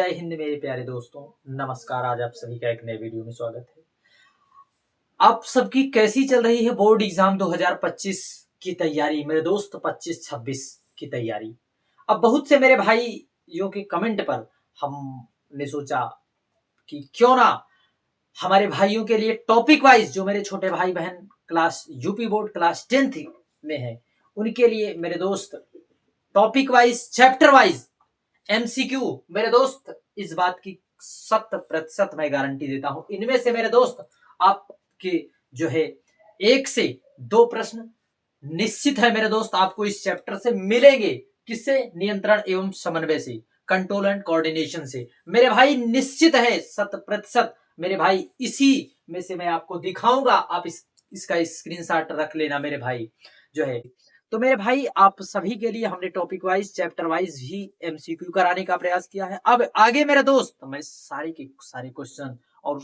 जय हिंद मेरे प्यारे दोस्तों, नमस्कार। आज आप सभी का एक नए वीडियो में स्वागत है। आप सबकी कैसी चल रही है बोर्ड एग्जाम 2025 की तैयारी मेरे दोस्त, 25-26 की तैयारी। अब बहुत से मेरे भाइयों के कमेंट पर हमने सोचा कि क्यों ना हमारे भाइयों के लिए टॉपिक वाइज, जो मेरे छोटे भाई बहन class UP board class 10th में है, उनके लिए मेरे दोस्त topic wise, chapter wise MCQ मेरे दोस्त, इस बात की 100% मैं गारंटी देता हूं, इनमें से मेरे दोस्त आपके जो है 1 से 2 प्रश्न निश्चित है मेरे दोस्त आपको इस चैप्टर से मिलेंगे। किससे? नियंत्रण एवं समन्वय से, कंट्रोल एंड कोऑर्डिनेशन से। मेरे भाई निश्चित है 100% मेरे भाई, इसी में से मैं आपको दिखाऊंगा। आप इसका स्क्रीनशॉट रख लेना मेरे भाई जो है। तो मेरे भाई आप सभी के लिए हमने टॉपिक वाइज, चैप्टर वाइज ही एमसीक्यू कराने का प्रयास किया है। अब आगे मेरे दोस्त मैं सारे के सारे क्वेश्चन, और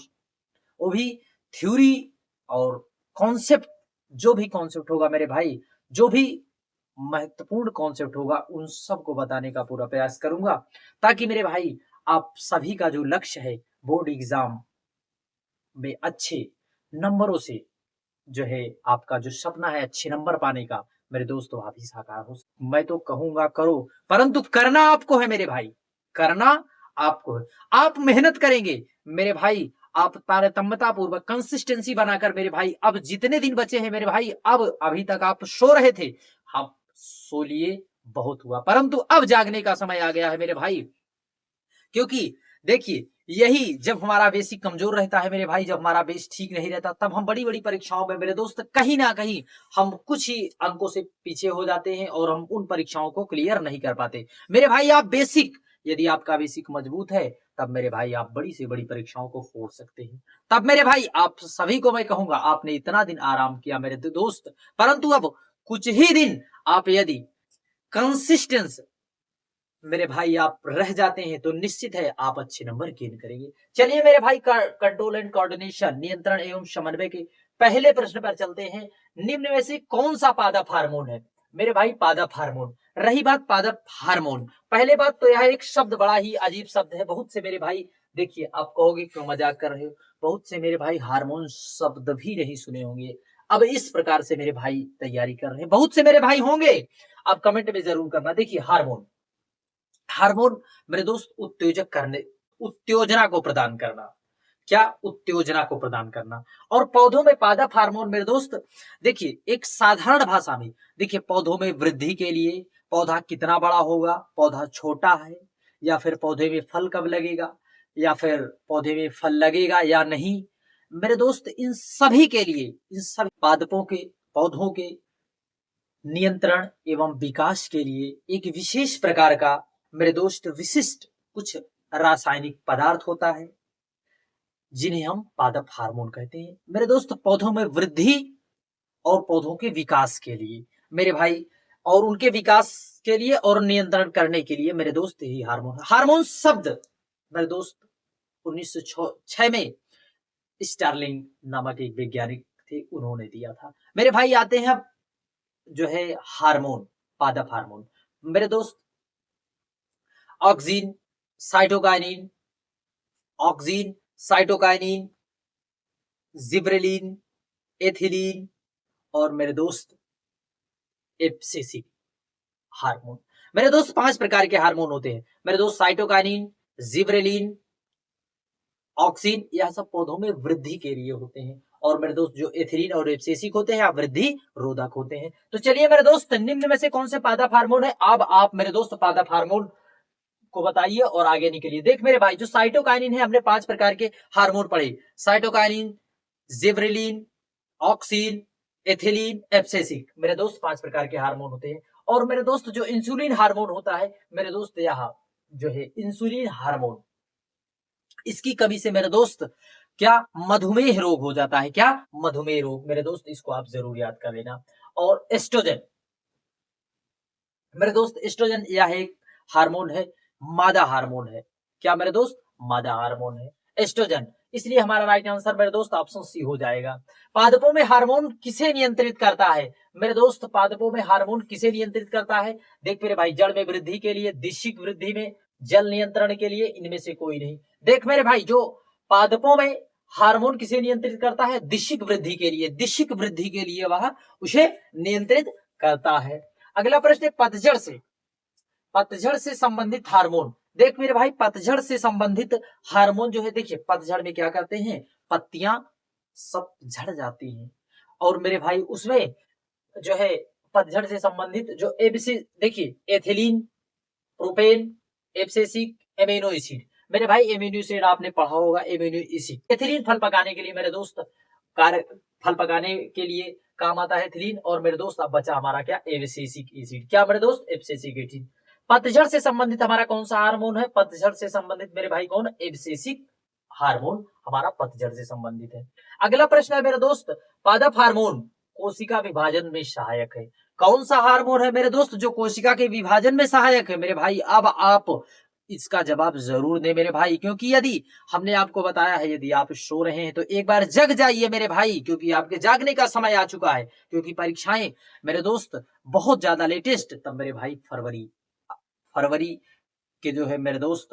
वो भी थ्योरी और कॉन्सेप्ट, जो भी कॉन्सेप्ट होगा मेरे भाई, जो भी महत्वपूर्ण कॉन्सेप्ट होगा, उन सबको बताने का पूरा प्रयास करूंगा, ताकि मेरे भाई आप सभी का जो लक्ष्य है बोर्ड एग्जाम में अच्छे नंबरों से, जो है आपका जो सपना है अच्छे नंबर पाने का, मेरे दोस्तों आप ही साकार हो। मैं तो कहूंगा करो, परंतु करना आपको है मेरे भाई, करना आपको है। आप मेहनत करेंगे मेरे भाई, आप तारतम्यता पूर्वक कंसिस्टेंसी बनाकर मेरे भाई, अब जितने दिन बचे हैं मेरे भाई, अब अभी तक आप सो रहे थे, आप सो लिए, बहुत हुआ, परंतु अब जागने का समय आ गया है मेरे भाई। क्योंकि देखिए, यही जब हमारा बेसिक कमजोर रहता है मेरे भाई, जब हमारा बेस ठीक नहीं रहता, तब हम बड़ी बड़ी परीक्षाओं में मेरे दोस्त कहीं ना कहीं हम कुछ ही अंकों से पीछे हो जाते हैं और हम उन परीक्षाओं को क्लियर नहीं कर पाते मेरे भाई। आप बेसिक, यदि आपका बेसिक मजबूत है, तब मेरे भाई आप बड़ी से बड़ी परीक्षाओं को फोड़ सकते हैं। तब मेरे भाई आप सभी को मैं कहूंगा, आपने इतना दिन आराम किया मेरे दोस्त, परंतु अब कुछ ही दिन आप यदि कंसिस्टेंस मेरे भाई आप रह जाते हैं, तो निश्चित है आप अच्छे नंबर गेन करेंगे। चलिए मेरे भाई, कंट्रोल एंड कोऑर्डिनेशन, नियंत्रण एवं समन्वय के पहले प्रश्न पर चलते हैं। निम्न में से कौन सा पादप हार्मोन है? मेरे भाई पादप हार्मोन। रही बात पादप हार्मोन, पहले बात तो यह एक शब्द बड़ा ही अजीब शब्द है। बहुत से मेरे भाई, देखिए आप कहोगे क्यों मजाक कर रहे हो, बहुत से मेरे भाई हार्मोन शब्द भी नहीं सुने होंगे। अब इस प्रकार से मेरे भाई तैयारी कर रहे हैं, बहुत से मेरे भाई होंगे, आप कमेंट में जरूर करना। देखिए हार्मोन, हार्मोन मेरे दोस्त उत्तेजक करने, उत्तेजना को प्रदान करना, क्या? उत्तेजना को प्रदान करना। और पौधों में पादप हार्मोन मेरे दोस्त, देखिए एक साधारण भाषा में, देखिए पौधों में वृद्धि के लिए, पौधा कितना बड़ा होगा, पौधा छोटा है, या फिर पौधे में फल कब लगेगा, या फिर पौधे में फल लगेगा या नहीं, मेरे दोस्त इन सभी के लिए, इन सभी पादपों के, पौधों के नियंत्रण एवं विकास के लिए एक विशेष प्रकार का मेरे दोस्त विशिष्ट कुछ रासायनिक पदार्थ होता है, जिन्हें हम पादप हार्मोन कहते हैं मेरे दोस्त। पौधों में वृद्धि और पौधों के विकास के लिए मेरे भाई, और उनके विकास के लिए और नियंत्रण करने के लिए मेरे दोस्त यही हार्मोन है। हार्मोन शब्द मेरे दोस्त 1906 में स्टार्लिंग नामक एक वैज्ञानिक थे, उन्होंने दिया था मेरे भाई। आते हैं अब जो है हार्मोन, पादप हार्मोन मेरे दोस्त, oxygen, cytokinin, oxygen, cytokinin, gibberellin, ethylene, और मेरे दोस्त एब्सिसिक हार्मोन। मेरे दोस्त 5 प्रकार के हार्मोन होते हैं मेरे दोस्त, साइटोकाइनिन, जिब्रेलिन, ऑक्सीन, यह सब पौधों में वृद्धि के लिए होते हैं, और मेरे दोस्त जो एथिलीन और एब्सिसिक होते हैं, वृद्धि रोधक होते हैं। तो चलिए मेरे दोस्त, निम्न में से कौन से पादप हार्मोन है? अब आप मेरे दोस्त पादप हार्मोन को बताइए और आगे निकलिए। देख मेरे भाई, जो साइटोकाइनिन है, हमने 5 प्रकार के हार्मोन पढ़े, cytokinin, gibberellin, oxygen, ethylene, abscisic, मेरे दोस्त 5 प्रकार के हार्मोन होते हैं। और मेरे दोस्त जो इंसुलिन हार्मोन होता है मेरे दोस्त, यहाँ जो है इंसुलिन हार्मोन, इसकी कमी से मेरे दोस्त क्या? मधुमेह रोग हो जाता है। क्या? मधुमेह रोग मेरे दोस्त, इसको आप जरूर याद कर लेना। और एस्ट्रोजन मेरे दोस्त, एस्ट्रोजन यह एक हार्मोन है, मादा हार्मोन है। क्या मेरे दोस्त? मादा हार्मोन है एस्ट्रोजन, इसलिए हमारा राइट आंसर मेरे दोस्त ऑप्शन सी हो जाएगा। पादपों में हार्मोन किसे नियंत्रित करता है मेरे दोस्त? पादपों में हार्मोन किसे नियंत्रित करता है? देख मेरे भाई, जड़ में वृद्धि के लिए, दिशिक वृद्धि में, जल नियंत्रण के लिए इनमें से कोई नहीं। देख मेरे भाई, जो पादपों में हार्मोन किसे नियंत्रित करता है? दिशिक वृद्धि के लिए, दिशिक वृद्धि के लिए वह उसे नियंत्रित करता है। अगला प्रश्न है पतझड़ से संबंधित हार्मोन। देख मेरे भाई, पतझड़ से संबंधित हार्मोन जो है, देखिए पतझड़ में क्या करते हैं, पत्तियां सब झड़ जाती हैं, और मेरे भाई उसमें जो है पतझड़ से संबंधित जो एबिसी, देखिए ethylene, propane, abscisic, amino acid. मेरे भाई एमिनो एसिड आपने पढ़ा होगा, एमिनो एसिड। एथिलीन फल पकाने के लिए मेरे दोस्त कार्य, फल पकाने के लिए काम आता है एथिलीन, और मेरे दोस्त अब बचा हमारा क्या, एब्सिसिक एसिड। क्या मेरे दोस्त, एब्सिसिक एसिड। पतझड़ से संबंधित हमारा कौन सा हार्मोन है? पतझड़ से संबंधित मेरे भाई कौन? एब्सिसिक हार्मोन हमारा पतझड़ से संबंधित है। अगला प्रश्न है मेरे दोस्त, पादप हार्मोन कोशिका विभाजन में सहायक है। कौन सा हार्मोन है मेरे दोस्त जो कोशिका के विभाजन में सहायक है? मेरे भाई अब आप इसका जवाब जरूर दें मेरे भाई, क्योंकि यदि हमने आपको बताया है, यदि आप सो रहे हैं तो एक बार जग जाइए मेरे भाई, क्योंकि आपके जागने का समय आ चुका है। क्योंकि परीक्षाएं मेरे दोस्त बहुत ज्यादा लेटेस्ट, तब मेरे भाई फरवरी के जो है मेरे दोस्त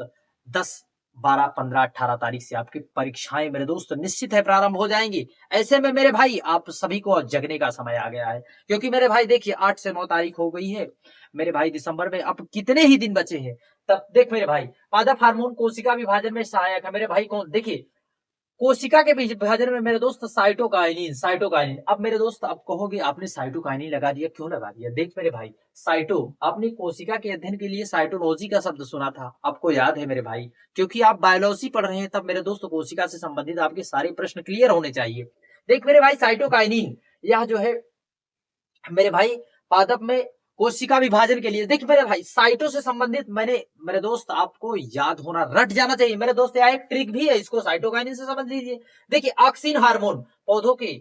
10, 12, 15, 18 तारीख से आपकी परीक्षाएं मेरे दोस्त निश्चित है प्रारंभ हो जाएंगी। ऐसे में मेरे भाई आप सभी को जगने का समय आ गया है, क्योंकि मेरे भाई देखिए 8 से 9 तारीख हो गई है मेरे भाई दिसंबर में, अब कितने ही दिन बचे हैं। तब देख मेरे भाई, पादप हार्मोन कोशिका विभाजन में सहायक है मेरे भाई कौन? देखिए कोशिका के विभाजन में मेरे दोस्त साइटोकाइनिन, साइटोकाइनिन। अब मेरे दोस्त आप कहोगे आपने साइटोकाइनिन लगा दिया, क्यों लगा दिया? देख मेरे भाई, साइटो, आपने कोशिका के अध्ययन के लिए साइटोलॉजी का शब्द सुना था, आपको याद है मेरे भाई, क्योंकि आप बायोलॉजी पढ़ रहे हैं, तब मेरे दोस्त कोशिका से संबंधित आपके सारे प्रश्न क्लियर होने चाहिए। देख मेरे भाई, साइटोकाइनिन यह जो है मेरे भाई पादप में कोशिका विभाजन के लिए, देखिए मेरे भाई साइटो से संबंधित मैंने मेरे दोस्त आपको याद होना, रट जाना चाहिए मेरे दोस्त, यह एक ट्रिक भी है, इसको साइटोकाइनिन से समझ लीजिए। देखिए ऑक्सीन हार्मोन पौधों के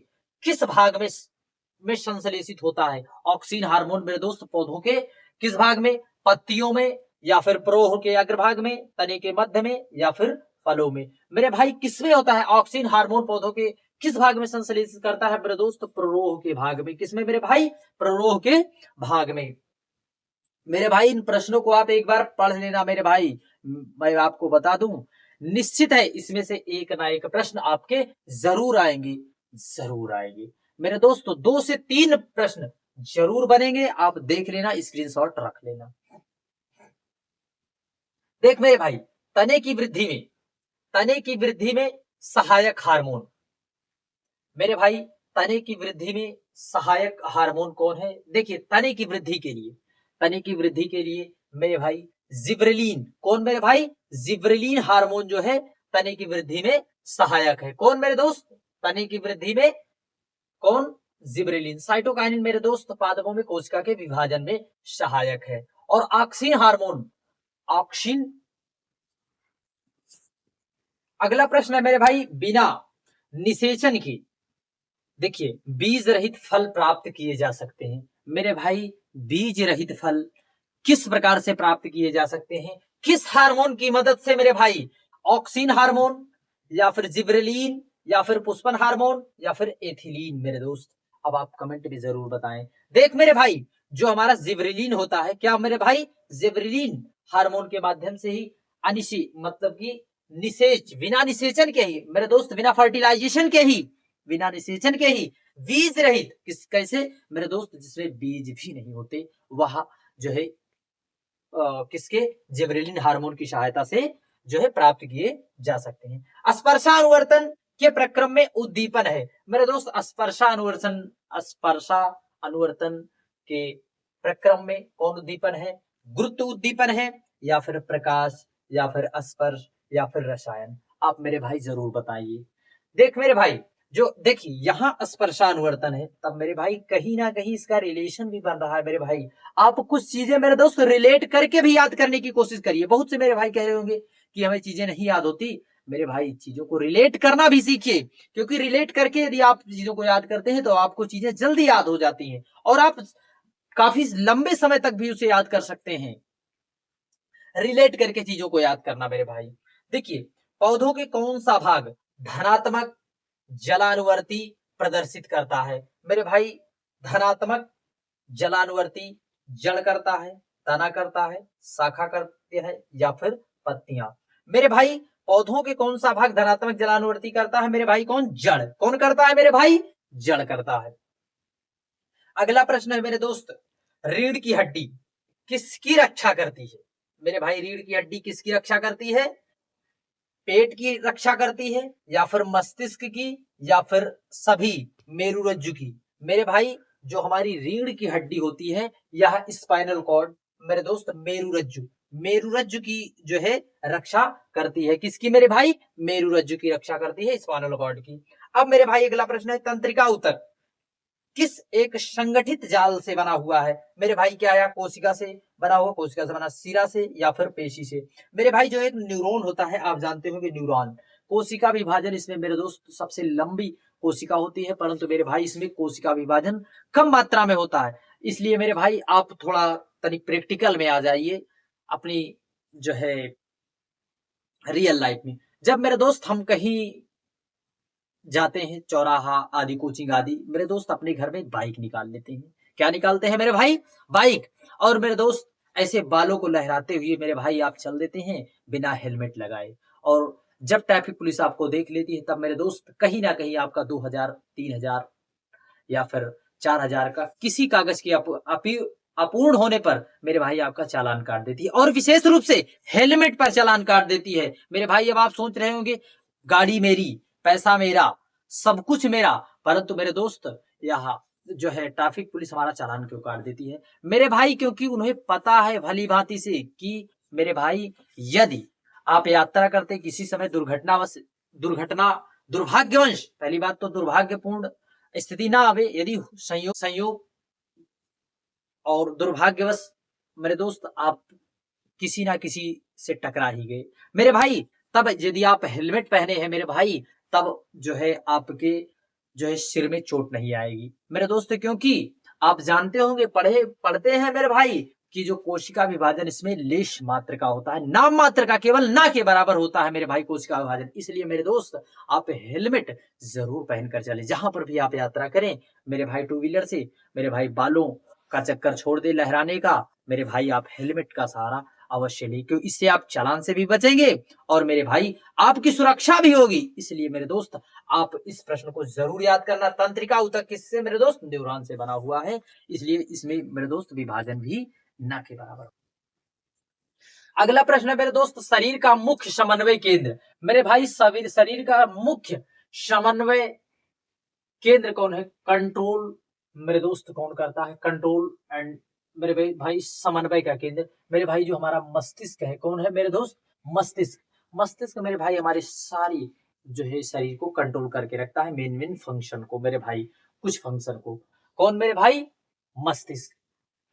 किस भाग में संश्लेषित होता है? ऑक्सीन हार्मोन मेरे दोस्त पौधों के किस भाग में? पत्तियों में, या फिर प्रोह के अग्रभाग में, तने के मध्य में, या फिर फलों में। मेरे भाई किसमें होता है ऑक्सीन हार्मोन? पौधों के किस भाग में संश्लेषित करता है मेरे दोस्त? प्ररोह के भाग में। किसमें मेरे भाई? प्ररोह के भाग में। मेरे भाई इन प्रश्नों को आप एक बार पढ़ लेना मेरे भाई, मैं आपको बता दूं निश्चित है इसमें से एक ना एक प्रश्न आपके जरूर आएंगे, जरूर आएंगे मेरे दोस्तों। 2 से 3 प्रश्न जरूर बनेंगे, आप देख लेना, स्क्रीनशॉट रख लेना। देख मेरे भाई, तने की वृद्धि में सहायक हार्मोन। मेरे भाई तने की वृद्धि में सहायक हार्मोन कौन है? देखिए तने की वृद्धि के लिए मेरे भाई जिब्रेलिन। कौन मेरे भाई? जिब्रेलिन हार्मोन जो है तने की वृद्धि में सहायक है। कौन मेरे दोस्त? तने की वृद्धि में कौन? जिब्रेलिन। साइटोकाइनिन मेरे दोस्त पादपों में कोशिका के विभाजन में सहायक है। और ऑक्सीन हार्मोन, ऑक्सीन। अगला प्रश्न है मेरे भाई, बिना निषेचन के देखिए बीज रहित फल प्राप्त किए जा सकते हैं। मेरे भाई बीज रहित फल किस प्रकार से प्राप्त किए जा सकते हैं? किस हार्मोन की मदद से मेरे भाई? ऑक्सीन हार्मोन, या फिर जिब्रेलिन, या फिर पुष्पन हार्मोन, या फिर एथिलीन मेरे दोस्त। अब आप कमेंट में जरूर बताएं। देख मेरे भाई, जो हमारा जिब्रेलिन होता है, क्या मेरे भाई? जिब्रेलिन हार्मोन के माध्यम से ही अनिशी मतलब कि निषेच, बिना निषेचन के ही मेरे दोस्त, बिना फर्टिलाइजेशन के ही, बिना निषेचन के ही बीज रहित, किस कैसे मेरे दोस्त? जिसमें बीज भी नहीं होते, वह जो है किसके? जिब्रेलिन हार्मोन की सहायता से जो है प्राप्त किए जा सकते हैं। स्पर्शानुवर्तन के प्रक्रम में उद्दीपन है मेरे दोस्त। स्पर्शानुवर्तन के प्रक्रम में कौन उद्दीपन है? गुरुत्व उद्दीपन है, या फिर प्रकाश, या फिर स्पर्श, या फिर रसायन? आप मेरे भाई जरूर बताइए। देख मेरे भाई, जो देखिए यहाँ स्पर्शानुवर्तन है, तब मेरे भाई कहीं ना कहीं इसका रिलेशन भी बन रहा है मेरे भाई। आप कुछ चीजें मेरे दोस्त रिलेट करके भी याद करने की कोशिश करिए। बहुत से मेरे भाई कह रहे होंगे कि हमें चीजें नहीं याद होती। मेरे भाई चीजों को रिलेट करना भी सीखिए, क्योंकि रिलेट करके यदि आप चीजों को याद करते हैं तो आपको चीजें जल्दी याद हो जाती हैं, और आप काफी लंबे समय तक भी उसे याद कर सकते हैं। रिलेट करके चीजों को याद करना मेरे भाई। देखिए पौधों के कौन सा भाग धनात्मक जलानुवर्ती प्रदर्शित करता है? मेरे भाई धनात्मक जलानुवर्ती जड़ करता है, तना करता है, शाखा करते हैं या फिर पत्तियां। मेरे भाई पौधों के कौन सा भाग धनात्मक जलानुवर्ती करता है मेरे भाई? कौन? जड़। कौन करता है मेरे भाई? जड़ करता है। अगला प्रश्न है मेरे दोस्त, रीढ़ की हड्डी किसकी रक्षा करती है मेरे भाई? रीढ़ की हड्डी किसकी रक्षा करती है? पेट की रक्षा करती है या फिर मस्तिष्क की या फिर सभी? मेरुरज्जु की। मेरे भाई जो हमारी रीढ़ की हड्डी होती है यह स्पाइनल कॉर्ड मेरे दोस्त मेरुरज्जु, मेरुरज्जु की जो है रक्षा करती है। किसकी मेरे भाई? मेरुरज्जु की रक्षा करती है, स्पाइनल कॉर्ड की। अब मेरे भाई अगला प्रश्न है, तंत्रिका ऊतक किस एक संगठित जाल से बना हुआ है मेरे भाई? क्या है? कोशिका से बना हुआ, कोशिका से बना, सिरा से या फिर पेशी से? मेरे भाई जो एक न्यूरॉन होता है, आप जानते हो कि न्यूरॉन कोशिका विभाजन इसमें मेरे दोस्त सबसे लंबी कोशिका होती है, परंतु मेरे भाई इसमें कोशिका विभाजन कम मात्रा में होता है। इसलिए मेरे भाई आप थोड़ा तनिक प्रैक्टिकल में आ जाइए अपनी जो है रियल लाइफ में। जब मेरे दोस्त हम कहीं जाते हैं, चौराहा आदि, कोचिंग आदि, मेरे दोस्त अपने घर में बाइक निकाल लेते हैं। क्या निकालते हैं मेरे भाई? बाइक। और मेरे दोस्त ऐसे बालों को लहराते हुए मेरे भाई आप चल देते हैं बिना हेलमेट लगाए। और जब ट्रैफिक पुलिस आपको देख लेती है तब मेरे दोस्त कहीं ना कहीं आपका 2000, 3000 या फिर 4000 का किसी कागज की अपूर्ण होने पर मेरे भाई आपका चालान काट देती है, और विशेष रूप से हेलमेट पर चालान काट देती है। मेरे भाई अब आप सोच रहे होंगे गाड़ी मेरी, पैसा मेरा, सब कुछ मेरा, परंतु मेरे दोस्त यहाँ जो है ट्रैफिक पुलिस हमारा चालान क्यों काट देती है मेरे भाई? क्योंकि उन्हें पता है भली भांति से कि मेरे भाई यदि आप यात्रा करते किसी समय दुर्घटना दुर्भाग्यवंश, पहली बात तो दुर्भाग्यपूर्ण स्थिति ना आवे, यदि संयोग और दुर्भाग्यवश मेरे दोस्त आप किसी ना किसी से टकरा ही गए मेरे भाई, तब यदि आप हेलमेट पहने हैं मेरे भाई तब जो है आपके जो है सिर में चोट नहीं आएगी मेरे दोस्त। क्योंकि आप जानते होंगे, पढ़ते हैं मेरे भाई कि जो कोशिका विभाजन इसमें लेश मात्र का होता है, नाम मात्र का, केवल ना के बराबर होता है मेरे भाई कोशिका विभाजन। इसलिए मेरे दोस्त आप हेलमेट जरूर पहनकर चले जहां पर भी आप यात्रा करें मेरे भाई। टू व्हीलर से मेरे भाई बालों का चक्कर छोड़ दे लहराने का मेरे भाई, आप हेलमेट का सहारा अवश्य लें, क्योंकि इससे आप चालान से भी बचेंगे और मेरे भाई आपकी सुरक्षा भी होगी। इसलिए मेरे दोस्त आप इस प्रश्न को जरूर याद करना, तंत्रिका ऊतक किससे मेरे दोस्त? न्यूरॉन से बना हुआ है, इसलिए इसमें मेरे दोस्त विभाजन भी ना के बराबर। अगला प्रश्न है मेरे दोस्त, शरीर का मुख्य समन्वय केंद्र मेरे भाई, शरीर का मुख्य समन्वय केंद्र कौन है? कंट्रोल मेरे दोस्त कौन करता है? कंट्रोल एंड मेरे भाई समन्वय का केंद्र मेरे भाई जो हमारा मस्तिष्क है, कौन है मेरे दोस्त? मस्तिष्क। मस्तिष्क मेरे भाई हमारी सारी जो है शरीर को कंट्रोल करके रखता है, मेन फंक्शन को मेरे भाई, कुछ फंक्शन को। कौन मेरे भाई? मस्तिष्क।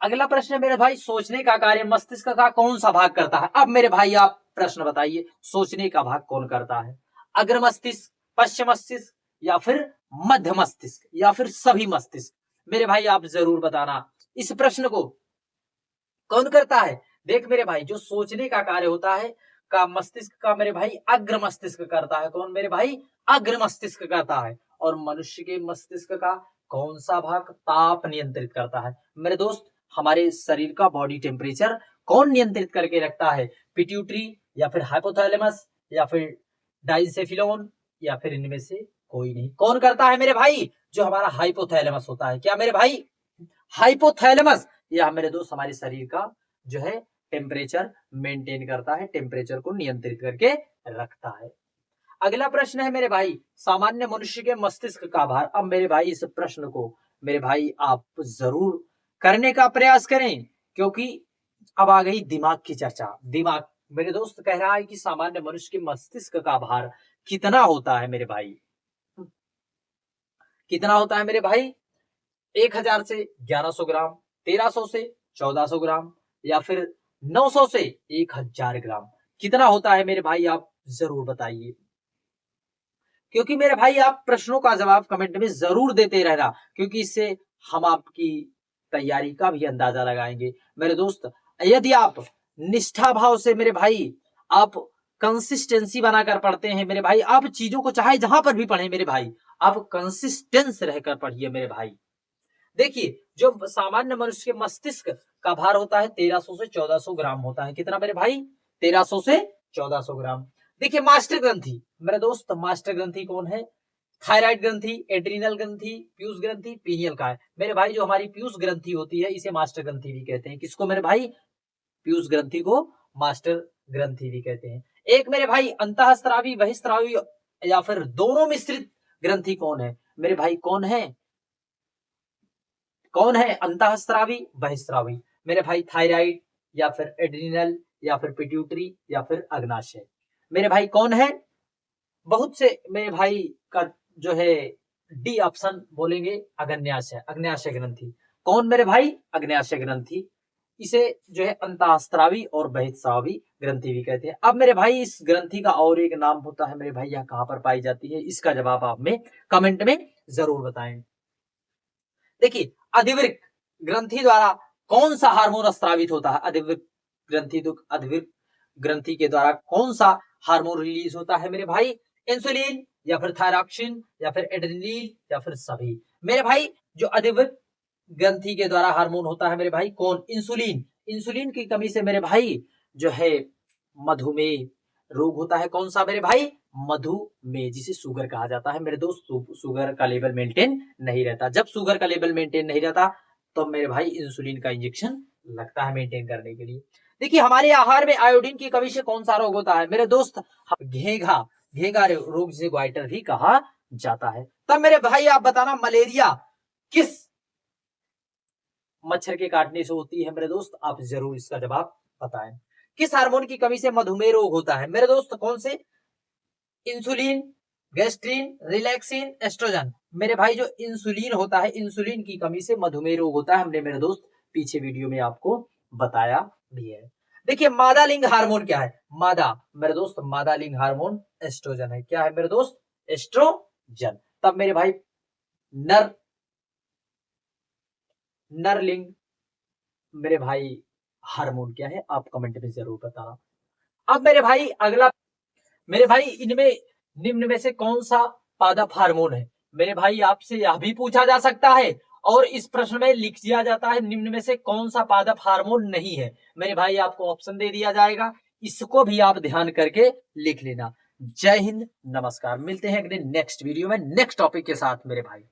अगला प्रश्न है मेरे भाई, सोचने का कार्य मस्तिष्क का कौन सा भाग करता है? अब मेरे भाई आप प्रश्न बताइए, सोचने का भाग कौन करता है? अग्र मस्तिष्क, पश्चिम मस्तिष्क या फिर मध्य मस्तिष्क या फिर सभी मस्तिष्क? मेरे भाई आप जरूर बताना इस प्रश्न को, कौन करता है? देख मेरे भाई, जो सोचने का कार्य होता है का मस्तिष्क का मेरे भाई अग्र मस्तिष्क करता है। कौन मेरे भाई? अग्र मस्तिष्क करता है। और मनुष्य के मस्तिष्क का कौन सा भाग ताप नियंत्रित करता है? मेरे दोस्त हमारे शरीर का बॉडी टेम्परेचर कौन नियंत्रित करके रखता है? पिट्यूटरी या फिर हाइपोथैलेमस या फिर डाइंसेफिलोन या फिर इनमें से कोई नहीं। कौन करता है मेरे भाई? जो हमारा हाइपोथैलेमस होता है। क्या मेरे भाई? हाइपोथैलेमस। यह मेरे दोस्त हमारे शरीर का जो है टेम्परेचर मेंटेन करता है, टेम्परेचर को नियंत्रित करके रखता है। अगला प्रश्न है मेरे भाई, सामान्य मनुष्य के मस्तिष्क का भार। अब मेरे भाई इस प्रश्न को मेरे भाई आप जरूर करने का प्रयास करें, क्योंकि अब आ गई दिमाग की चर्चा। दिमाग मेरे दोस्त कह रहा है कि सामान्य मनुष्य के मस्तिष्क का भार कितना होता है मेरे भाई? कितना होता है मेरे भाई? 1000 से 1100 ग्राम, 1300 से 1400 ग्राम या फिर 900 से 1000 ग्राम? कितना होता है मेरे भाई? आप जरूर बताइए, क्योंकि मेरे भाई आप प्रश्नों का जवाब कमेंट में जरूर देते रहना, क्योंकि इससे हम आपकी तैयारी का भी अंदाजा लगाएंगे मेरे दोस्त। यदि आप निष्ठा भाव से मेरे भाई आप कंसिस्टेंसी बनाकर पढ़ते हैं मेरे भाई, आप चीजों को चाहे जहां पर भी पढ़े मेरे भाई, आप कंसिस्टेंस रहकर पढ़िए मेरे भाई। देखिए जो सामान्य मनुष्य के मस्तिष्क का भार होता है 1300 से 1400 ग्राम होता है। कितना मेरे भाई? 1300 से 1400 ग्राम। देखिए मास्टर ग्रंथि मेरे दोस्त, मास्टर ग्रंथि कौन है? थायराइड ग्रंथि, एड्रीनल ग्रंथि, पीयूष ग्रंथि, पीनियल का है मेरे भाई। जो हमारी पीयूष ग्रंथि होती है इसे मास्टर ग्रंथि भी कहते हैं। किसको मेरे भाई? पीयूष ग्रंथि को मास्टर ग्रंथि भी कहते हैं। एक मेरे भाई अंतःस्रावी, बहिस्रावी या फिर दोनों मिश्रित ग्रंथि कौन है मेरे भाई? कौन है? कौन है अंतःस्रावी, बहिस्रावी? मेरे भाई थायराइड या फिर एड्रीनल या फिर पिट्यूटरी या फिर अग्नाशय। मेरे भाई कौन है? बहुत से मेरे भाई का जो है डी ऑप्शन बोलेंगे अग्न्याशय, अग्न्याशय ग्रंथि। कौन मेरे भाई? अग्न्याशय ग्रंथि। इसे जो है अंतःस्रावी और बहिस्रावी ग्रंथि भी कहते हैं। अब मेरे भाई इस ग्रंथि का और एक नाम होता है मेरे भाई, यह कहां पर पाई जाती है? इसका जवाब आप में कमेंट में जरूर बताएं। देखिए अधिवृक्क ग्रंथि द्वारा कौन सा हार्मोन स्रावित होता है? अधिवृक्क ग्रंथि, तो अधिवृक्क ग्रंथि के द्वारा कौन सा हार्मोन रिलीज होता है मेरे भाई? इंसुलिन या फिर थायरॉक्सिन या फिर एड्रेनलिन या फिर सभी। मेरे भाई जो अधिवृक्क ग्रंथि के द्वारा हार्मोन होता है मेरे भाई कौन? इंसुलिन। इंसुलिन की कमी से मेरे भाई जो है मधुमेह रोग होता है। कौन सा मेरे भाई? मधुमेह, जिसे शुगर कहा जाता है मेरे दोस्त। शुगर का लेवल मेंटेन नहीं रहता। जब शुगर का लेवल मेंटेन नहीं रहता तो मेरे भाई इंसुलिन का इंजेक्शन लगता है मेंटेन करने के लिए। देखिए हमारे आहार में आयोडीन की कमी से कौन सा रोग होता है मेरे दोस्त? घेंघा, घेंघा रोग जिसे ग्वाइटर भी कहा जाता है। तब मेरे भाई आप बताना मलेरिया किस मच्छर के काटने से होती है मेरे दोस्त? आप जरूर इसका जवाब बताएं। किस हार्मोन की कमी से मधुमेह रोग होता है मेरे दोस्त? कौन से? Insulin, gastrin, relaxin, oestrogen. मेरे भाई जो इंसुलिन होता है, इंसुलिन की कमी से मधुमेह रोग होता है। हमने मेरे दोस्त पीछे वीडियो में आपको बताया भी है। देखिए मादा लिंग हार्मोन क्या है? मादा मेरे दोस्त, मादा लिंग हार्मोन एस्ट्रोजन है। क्या है मेरे दोस्त? एस्ट्रोजन। तब मेरे भाई नर लिंग मेरे भाई हार्मोन क्या है? आप कमेंट में जरूर बताना। अब मेरे भाई अगला, मेरे भाई इनमें निम्न में से कौन सा पादप हार्मोन है? मेरे भाई आपसे यह भी पूछा जा सकता है और इस प्रश्न में लिख दिया जाता है निम्न में से कौन सा पादप हार्मोन नहीं है। मेरे भाई आपको ऑप्शन दे दिया जाएगा, इसको भी आप ध्यान करके लिख लेना। जय हिंद, नमस्कार। मिलते हैं अगले नेक्स्ट वीडियो में नेक्स्ट टॉपिक के साथ मेरे भाई।